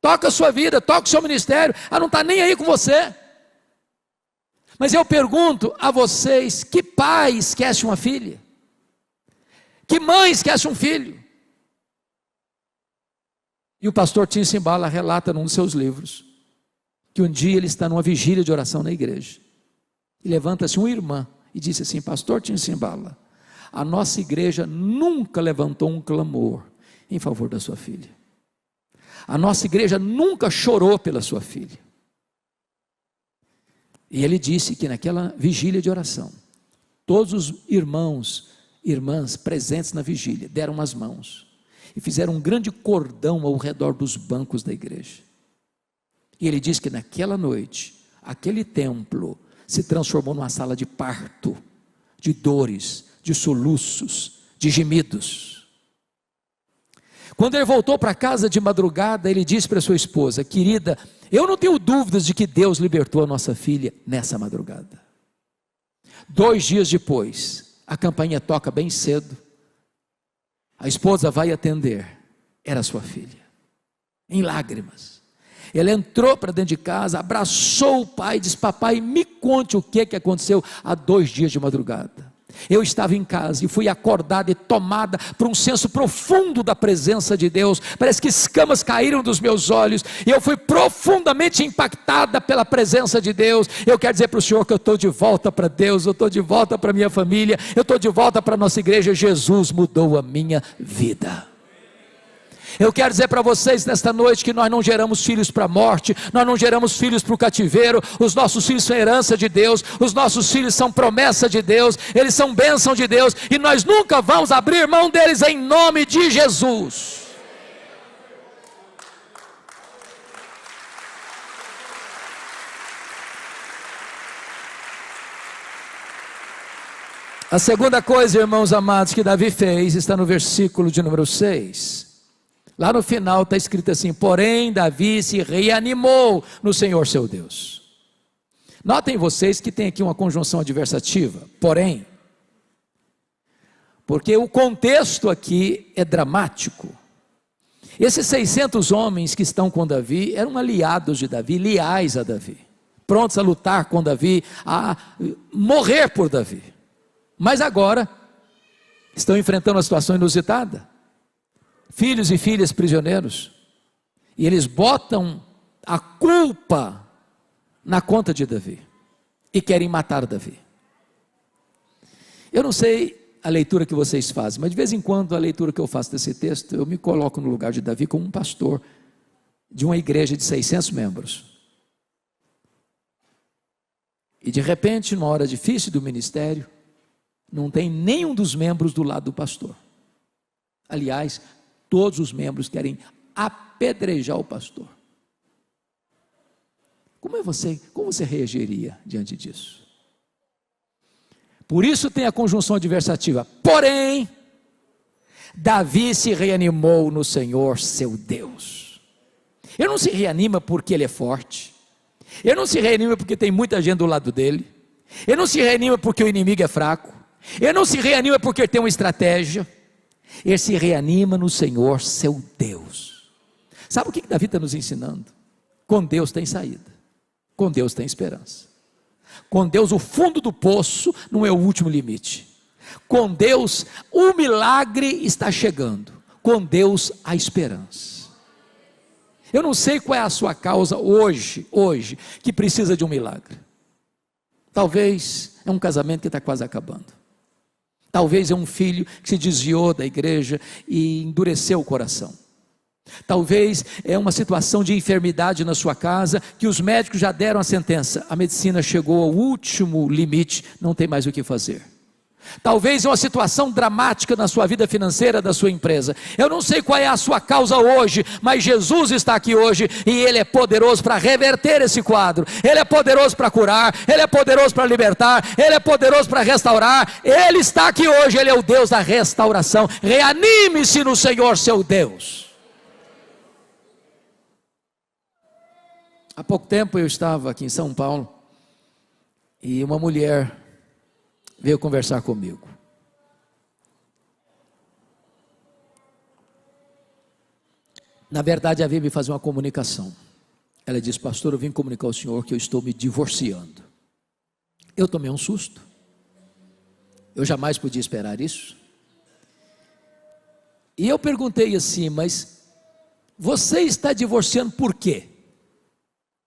toca a sua vida, toca o seu ministério, ela não está nem aí com você. Mas eu pergunto a vocês, que pai esquece uma filha? Que mãe esquece um filho? E o pastor Tim Simbala relata num dos seus livros, que um dia ele está numa vigília de oração na igreja, e levanta-se uma irmã, e disse assim: pastor Tim Simbala, a nossa igreja nunca levantou um clamor em favor da sua filha, a nossa igreja nunca chorou pela sua filha. E ele disse que naquela vigília de oração, todos os irmãos, irmãs presentes na vigília, deram as mãos, e fizeram um grande cordão ao redor dos bancos da igreja. E ele disse que naquela noite, aquele templo se transformou numa sala de parto, de dores, de soluços, de gemidos. Quando ele voltou para casa de madrugada, ele disse para sua esposa: querida, eu não tenho dúvidas de que Deus libertou a nossa filha nessa madrugada. 2 dias depois, a campainha toca bem cedo, a esposa vai atender, era sua filha, em lágrimas. Ela entrou para dentro de casa, abraçou o pai e disse: papai, me conte o que aconteceu há 2 dias de madrugada. Eu estava em casa e fui acordada e tomada por um senso profundo da presença de Deus. Parece que escamas caíram dos meus olhos e eu fui profundamente impactada pela presença de Deus. Eu quero dizer para o Senhor que eu estou de volta para Deus, eu estou de volta para minha família, eu estou de volta para a nossa igreja. Jesus mudou a minha vida. Eu quero dizer para vocês nesta noite que nós não geramos filhos para a morte, nós não geramos filhos para o cativeiro. Os nossos filhos são herança de Deus, os nossos filhos são promessa de Deus, eles são bênção de Deus, e nós nunca vamos abrir mão deles em nome de Jesus. A segunda coisa, irmãos amados, que Davi fez, está no versículo de número 6. Lá no final está escrito assim: porém Davi se reanimou no Senhor seu Deus. Notem vocês que tem aqui uma conjunção adversativa, porém, porque o contexto aqui é dramático. Esses 600 homens que estão com Davi eram aliados de Davi, leais a Davi, prontos a lutar com Davi, a morrer por Davi. Mas agora estão enfrentando uma situação inusitada. filhos e filhas prisioneiros, e eles botam a culpa na conta de Davi, e querem matar Davi. Eu não sei a leitura que vocês fazem, mas de vez em quando a leitura que eu faço desse texto, eu me coloco no lugar de Davi como um pastor de uma igreja de 600 membros. E de repente, numa hora difícil do ministério, não tem nenhum dos membros do lado do pastor. Aliás, todos os membros querem apedrejar o pastor. Como você reagiria diante disso? Por isso tem a conjunção adversativa. Porém, Davi se reanimou no Senhor, seu Deus. Ele não se reanima porque ele é forte. Ele não se reanima porque tem muita gente do lado dele. Ele não se reanima porque o inimigo é fraco. Ele não se reanima porque ele tem uma estratégia. Ele se reanima no Senhor, seu Deus. Sabe o que Davi está nos ensinando? Com Deus tem saída. Com Deus tem esperança. Com Deus o fundo do poço não é o último limite. Com Deus o milagre está chegando. Com Deus a esperança. Eu não sei qual é a sua causa hoje, que precisa de um milagre. Talvez é um casamento que está quase acabando. Talvez é um filho que se desviou da igreja e endureceu o coração. Talvez é uma situação de enfermidade na sua casa, que os médicos já deram a sentença. A medicina chegou ao último limite, não tem mais o que fazer. Talvez é uma situação dramática na sua vida financeira da sua empresa. Eu não sei qual é a sua causa hoje, mas Jesus está aqui hoje e Ele é poderoso para reverter esse quadro. Ele é poderoso para curar, Ele é poderoso para libertar, Ele é poderoso para restaurar. Ele está aqui hoje, Ele é o Deus da restauração. Reanime-se no Senhor, seu Deus. Há pouco tempo eu estava aqui em São Paulo e uma mulher veio conversar comigo. Na verdade, ela veio me fazer uma comunicação. Ela disse: pastor, eu vim comunicar ao senhor que eu estou me divorciando. Eu tomei um susto. Eu jamais podia esperar isso. E eu perguntei assim: mas você está divorciando por quê?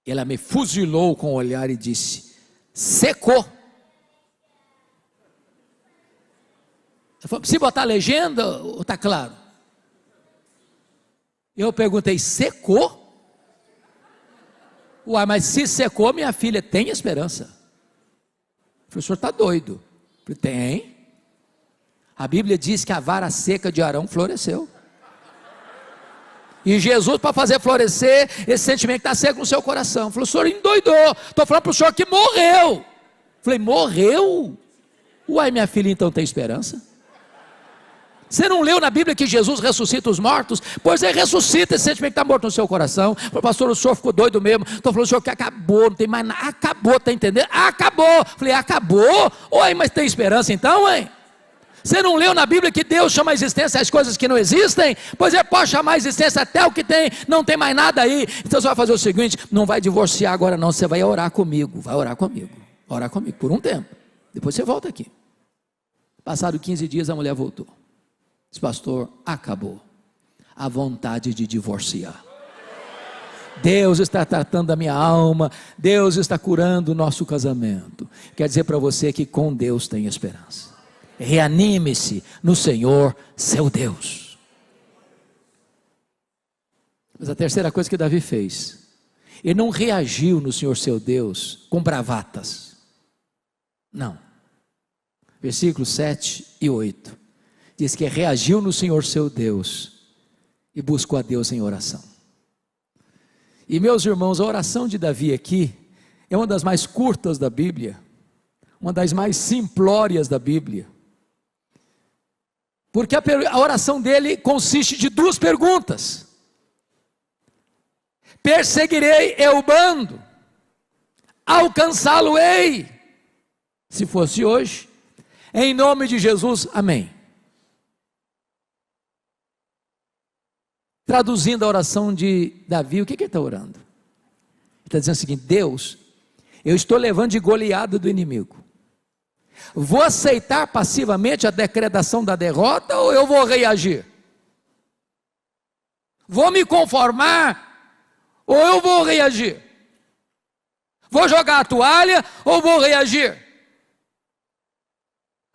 Ela me fuzilou com o olhar e disse: secou. Eu falei: precisa botar a legenda ou está claro? Eu perguntei: secou? Uai, mas se secou, minha filha, tem esperança. O professor está doido. Eu falei: tem. A Bíblia diz que a vara seca de Arão floresceu. E Jesus, para fazer florescer esse sentimento que está seco no seu coração, falou: o senhor endoidou. Estou falando para o senhor que morreu. Falei: morreu? Uai, minha filha, então tem esperança? Você não leu na Bíblia que Jesus ressuscita os mortos? Pois é, ressuscita esse sentimento que está morto no seu coração. Falei: pastor, o senhor ficou doido mesmo. Estou falando: o senhor que acabou, não tem mais nada. Acabou, está entendendo? Acabou. Falei: acabou? Uai, mas tem esperança então, hein? Você não leu na Bíblia que Deus chama a existência as coisas que não existem? Pois é, pode chamar a existência até o que tem, não tem mais nada aí. Então você vai fazer o seguinte: não vai divorciar agora não, você vai orar comigo. Vai orar comigo por um tempo. Depois você volta aqui. Passado 15 dias a mulher voltou. Disse: pastor, acabou a vontade de divorciar. Deus está tratando da minha alma, Deus está curando o nosso casamento. Quer dizer para você que com Deus tem esperança. Reanime-se no Senhor, seu Deus. Mas a terceira coisa que Davi fez, ele não reagiu no Senhor, seu Deus, com bravatas. Não. Versículos 7 e 8. Diz que reagiu no Senhor, seu Deus, e buscou a Deus em oração. E meus irmãos, a oração de Davi aqui é uma das mais curtas da Bíblia, uma das mais simplórias da Bíblia. Porque a oração dele consiste de duas perguntas: perseguirei eu o bando, alcançá-lo-ei, se fosse hoje, em nome de Jesus, amém. Traduzindo a oração de Davi, o que ele está orando? Ele está dizendo o seguinte: Deus, eu estou levando de goleada do inimigo. Vou aceitar passivamente a decretação da derrota ou eu vou reagir? Vou me conformar ou eu vou reagir? Vou jogar a toalha ou vou reagir?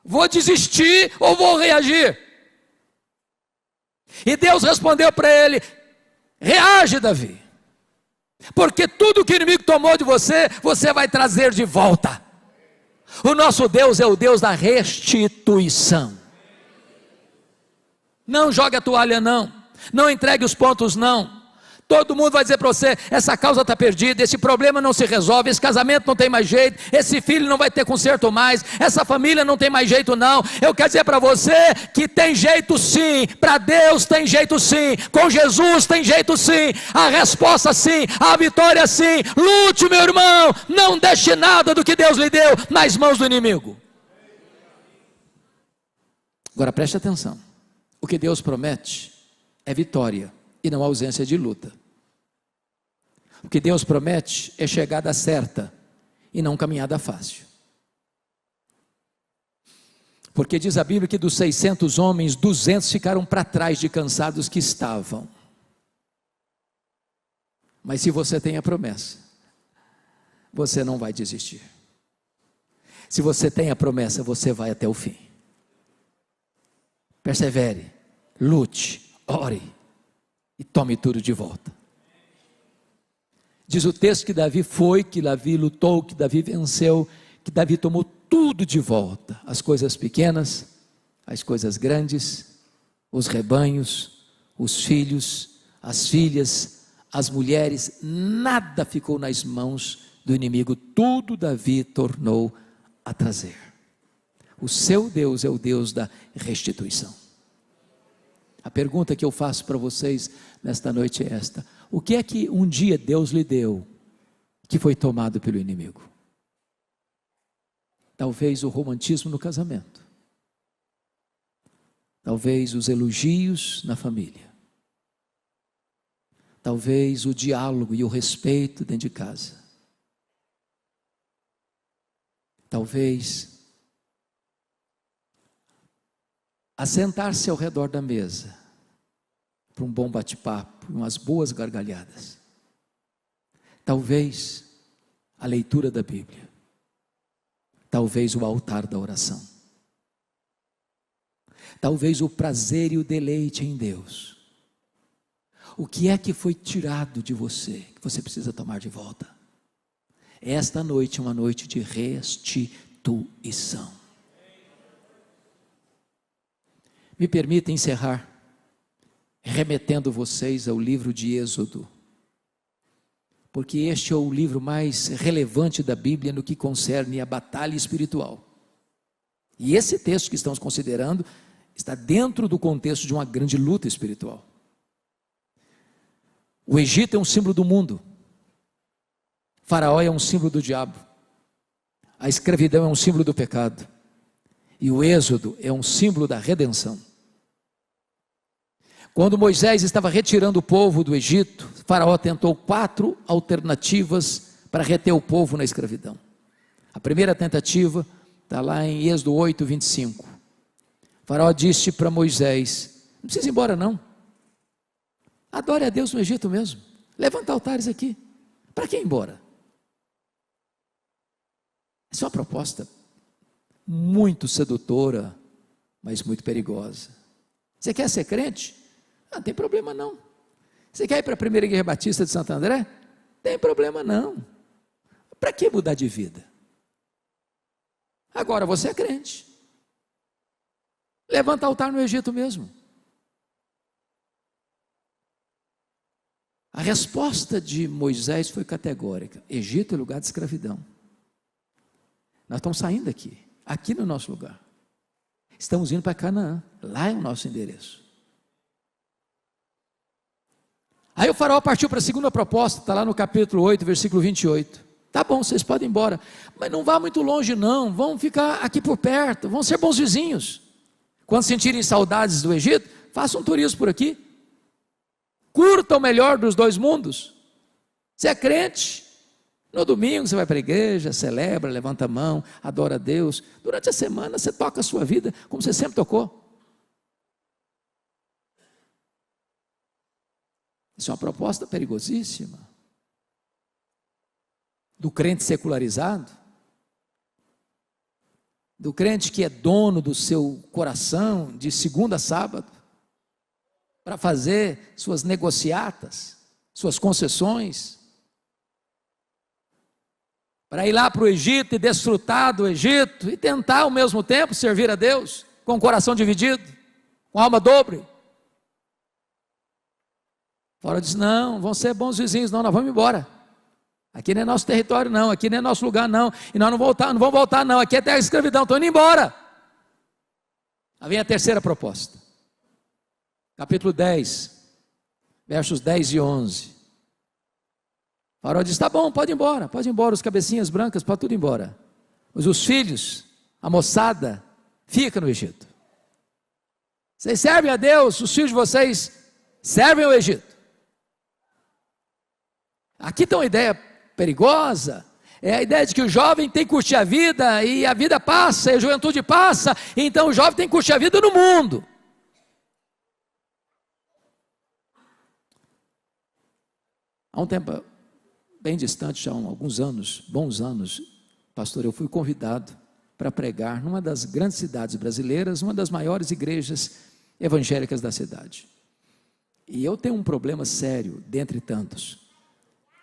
Vou desistir ou vou reagir? E Deus respondeu para ele: reage, Davi, porque tudo que o inimigo tomou de você, você vai trazer de volta. O nosso Deus é o Deus da restituição. Não jogue a toalha não, não entregue os pontos não. Todo mundo vai dizer para você: essa causa está perdida, esse problema não se resolve, esse casamento não tem mais jeito, esse filho não vai ter conserto mais, essa família não tem mais jeito não. Eu quero dizer para você que tem jeito sim, para Deus tem jeito sim, com Jesus tem jeito sim, a resposta sim, a vitória sim. Lute, meu irmão, não deixe nada do que Deus lhe deu nas mãos do inimigo. Agora preste atenção, o que Deus promete é vitória e não ausência de luta. O que Deus promete é chegada certa e não caminhada fácil. Porque diz a Bíblia que dos 600 homens, 200 ficaram para trás de cansados que estavam. Mas se você tem a promessa, você não vai desistir. Se você tem a promessa, você vai até o fim. Persevere, lute, ore e tome tudo de volta. Diz o texto que Davi foi, que Davi lutou, que Davi venceu, que Davi tomou tudo de volta. As coisas pequenas, as coisas grandes, os rebanhos, os filhos, as filhas, as mulheres, nada ficou nas mãos do inimigo, tudo Davi tornou a trazer. O seu Deus é o Deus da restituição. A pergunta que eu faço para vocês nesta noite é esta: o que é que um dia Deus lhe deu que foi tomado pelo inimigo? Talvez o romantismo no casamento, talvez os elogios na família, talvez o diálogo e o respeito dentro de casa, talvez assentar-se ao redor da mesa para um bom bate-papo, umas boas gargalhadas. Talvez a leitura da Bíblia, talvez o altar da oração, talvez o prazer e o deleite em Deus. O que é que foi tirado de você, que você precisa tomar de volta? Esta noite é uma noite de restituição. Me permita encerrar remetendo vocês ao livro de Êxodo, porque este é o livro mais relevante da Bíblia no que concerne a batalha espiritual. E esse texto que estamos considerando está dentro do contexto de uma grande luta espiritual. O Egito é um símbolo do mundo, Faraó é um símbolo do diabo, a escravidão é um símbolo do pecado, e o Êxodo é um símbolo da redenção. Quando Moisés estava retirando o povo do Egito, Faraó tentou 4 alternativas para reter o povo na escravidão. A primeira tentativa está lá em Êxodo 8, 25. Faraó disse para Moisés: não precisa ir embora não, adore a Deus no Egito mesmo, levanta altares aqui, para que ir embora? Essa é uma proposta muito sedutora, mas muito perigosa. Você quer ser crente? Não tem problema não. Você quer ir para a primeira igreja batista de Santo André? Tem problema não. Para que mudar de vida? Agora você é crente, levanta altar no Egito mesmo. A resposta de Moisés foi categórica: Egito é lugar de escravidão. Nós estamos saindo aqui no nosso lugar, estamos indo para Canaã, lá é o nosso endereço. Aí o faraó partiu para a segunda proposta, está lá no capítulo 8, versículo 28. Tá bom, vocês podem ir embora, mas não vá muito longe não, vão ficar aqui por perto, vão ser bons vizinhos. Quando sentirem saudades do Egito, façam um turismo por aqui, curta o melhor dos dois mundos. Você é crente, no domingo você vai para a igreja, celebra, levanta a mão, adora a Deus. Durante a semana você toca a sua vida como você sempre tocou. Isso é uma proposta perigosíssima. Do crente secularizado, do crente que é dono do seu coração de segunda a sábado, para fazer suas negociatas, suas concessões, para ir lá para o Egito e desfrutar do Egito, e tentar ao mesmo tempo servir a Deus, com o coração dividido, com a alma dobre. Fora diz, não, vão ser bons vizinhos, não, nós vamos embora. Aqui não é nosso território não, aqui não é nosso lugar não, e nós não vamos voltar não, aqui é terra de escravidão, estou indo embora. Aí vem a terceira proposta, capítulo 10, versos 10 e 11. O faraó diz, tá bom, pode ir embora, os cabecinhas brancas, pode tudo ir embora. Mas os filhos, a moçada, fica no Egito. Vocês servem a Deus, os filhos de vocês servem ao Egito. Aqui tem uma ideia perigosa, é a ideia de que o jovem tem que curtir a vida, e a vida passa, e a juventude passa, então o jovem tem que curtir a vida no mundo. Há um tempo bem distante, já há alguns anos, bons anos, pastor, eu fui convidado para pregar numa das grandes cidades brasileiras, uma das maiores igrejas evangélicas da cidade. E eu tenho um problema sério, dentre tantos.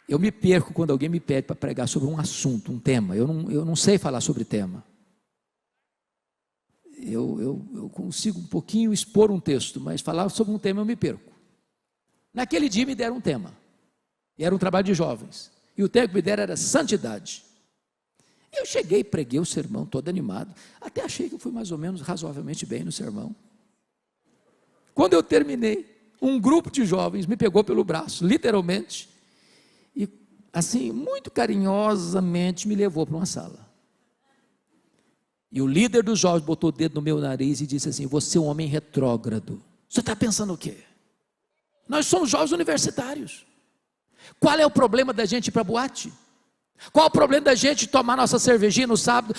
Eu me perco quando alguém me pede para pregar sobre um assunto, um tema. Eu não sei falar sobre tema. Eu consigo um pouquinho expor um texto, mas falar sobre um tema eu me perco. Naquele dia me deram um tema, e era um trabalho de jovens, e o tema que me deram era santidade. Eu cheguei, preguei o sermão todo animado, até achei que eu fui mais ou menos razoavelmente bem no sermão. Quando eu terminei, um grupo de jovens me pegou pelo braço, literalmente, e assim, muito carinhosamente me levou para uma sala. E o líder dos jovens botou o dedo no meu nariz e disse assim, você é um homem retrógrado, você está pensando o quê? Nós somos jovens universitários. Qual é o problema da gente ir para a boate? Qual é o problema da gente tomar nossa cervejinha no sábado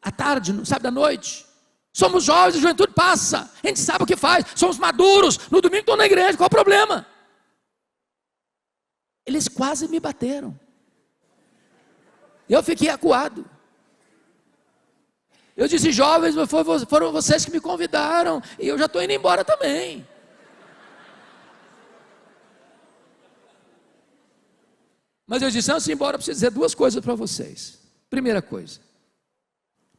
à tarde, no sábado à noite? Somos jovens, a juventude passa, a gente sabe o que faz, somos maduros, no domingo estou na igreja, qual é o problema? Eles quase me bateram. Eu fiquei acuado. Eu disse, jovens, foram vocês que me convidaram, e eu já estou indo embora também. Mas eu disse, antes de ir embora, eu preciso dizer duas coisas para vocês. Primeira coisa,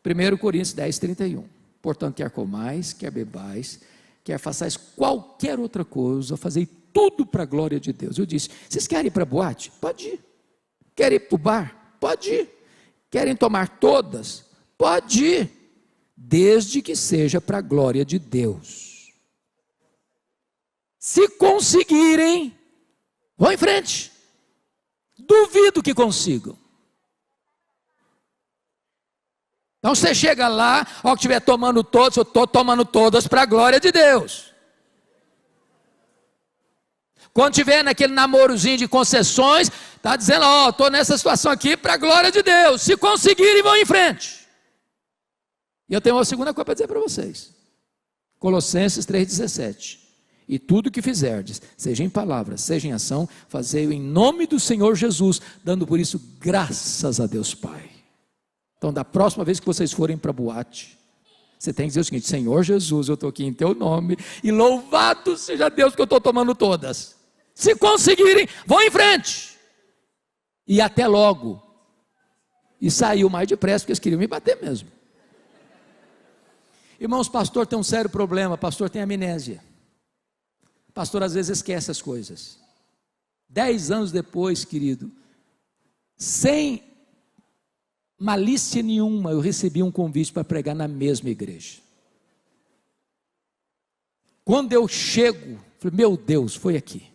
1 Coríntios 10, 31. Portanto, quer comais, quer bebais, quer façais qualquer outra coisa, fazei tudo para a glória de Deus. Eu disse, vocês querem ir para a boate? Pode ir. Querem ir para o bar? Pode ir. Querem tomar todas? Pode ir. Desde que seja para a glória de Deus. Se conseguirem, vão em frente. Duvido que consigam. Então você chega lá, ó, que estiver tomando todas, eu estou tomando todas para a glória de Deus. Quando estiver naquele namorozinho de concessões, está dizendo, ó, estou nessa situação aqui para a glória de Deus. Se conseguirem, vão em frente. E eu tenho uma segunda coisa para dizer para vocês. Colossenses 3,17. E tudo que fizerdes, seja em palavra, seja em ação, fazei-o em nome do Senhor Jesus, dando por isso graças a Deus Pai. Então, da próxima vez que vocês forem para a boate, você tem que dizer o seguinte, Senhor Jesus, eu estou aqui em teu nome, e louvado seja Deus que eu estou tomando todas. Se conseguirem, vão em frente. E até logo. E saiu mais depressa, porque eles queriam me bater mesmo. Irmãos, pastor tem um sério problema, pastor tem amnésia. Pastor às vezes esquece as coisas. 10 anos depois, querido, sem malícia nenhuma, eu recebi um convite para pregar na mesma igreja. Quando eu chego, falei, meu Deus, foi aqui.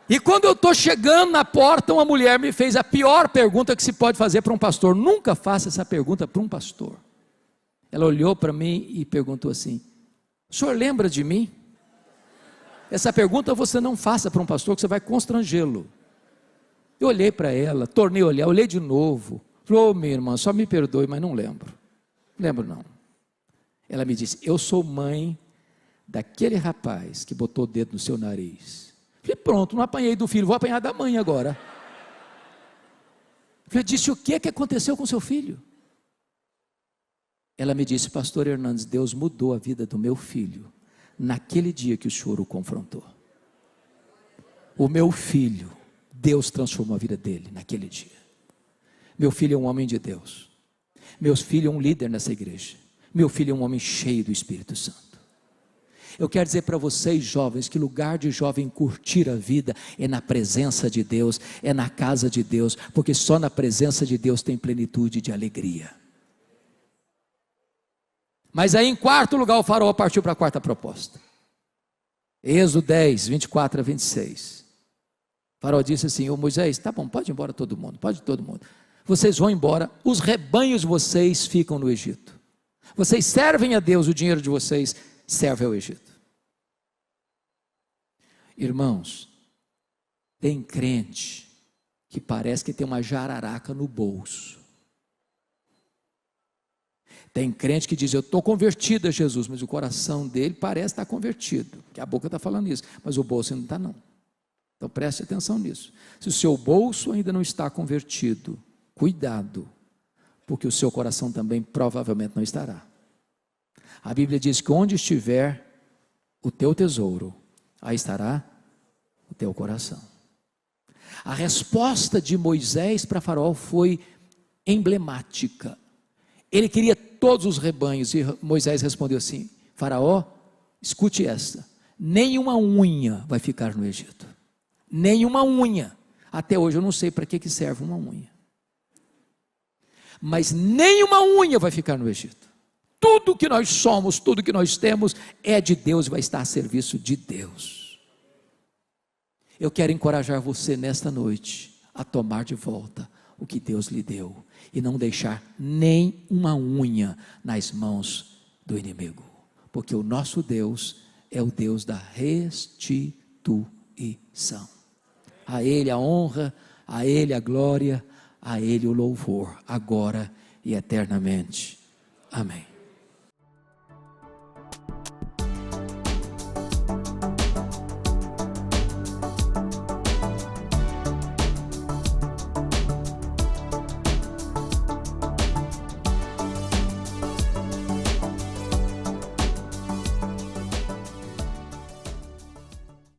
E quando eu estou chegando na porta, uma mulher me fez a pior pergunta que se pode fazer para um pastor. Nunca faça essa pergunta para um pastor. Ela olhou para mim e perguntou assim, o senhor lembra de mim? Essa pergunta você não faça para um pastor, que você vai constrangê-lo. Eu olhei para ela, tornei a olhar, olhei de novo. Falei, ô minha irmã, só me perdoe, mas não lembro. Não lembro não. Ela me disse, eu sou mãe daquele rapaz que botou o dedo no seu nariz. Falei, pronto, não apanhei do filho, vou apanhar da mãe agora. Falei, disse, o que aconteceu com seu filho? Ela me disse, pastor Hernandes, Deus mudou a vida do meu filho, naquele dia que o senhor o confrontou. O meu filho, Deus transformou a vida dele naquele dia. Meu filho é um homem de Deus. Meu filho é um líder nessa igreja. Meu filho é um homem cheio do Espírito Santo. Eu quero dizer para vocês, jovens, que lugar de jovem curtir a vida é na presença de Deus, é na casa de Deus, porque só na presença de Deus tem plenitude de alegria. Mas aí, em quarto lugar, o Faraó partiu para a quarta proposta. Êxodo 10, 24 a 26. O Faraó disse assim, ô Moisés, tá bom, pode ir embora todo mundo, pode todo mundo. Vocês vão embora, os rebanhos de vocês ficam no Egito. Vocês servem a Deus, o dinheiro de vocês serve ao Egito. Irmãos, tem crente que parece que tem uma jararaca no bolso. Tem crente que diz, eu estou convertido a Jesus, mas o coração dele parece estar convertido, porque a boca está falando isso, mas o bolso não está não. Então preste atenção nisso. Se o seu bolso ainda não está convertido, cuidado, porque o seu coração também provavelmente não estará. A Bíblia diz que onde estiver o teu tesouro, aí estará o teu coração. A resposta de Moisés para Faraó foi emblemática. Ele queria todos os rebanhos, e Moisés respondeu assim, Faraó, escute esta, nenhuma unha vai ficar no Egito, nenhuma unha, até hoje eu não sei para que serve uma unha, mas nenhuma unha vai ficar no Egito, tudo que nós somos, tudo que nós temos é de Deus, vai estar a serviço de Deus. Eu quero encorajar você nesta noite, a tomar de volta o que Deus lhe deu, e não deixar nem uma unha nas mãos do inimigo, porque o nosso Deus é o Deus da restituição. A Ele a honra, a Ele a glória, a Ele o louvor, agora e eternamente. Amém.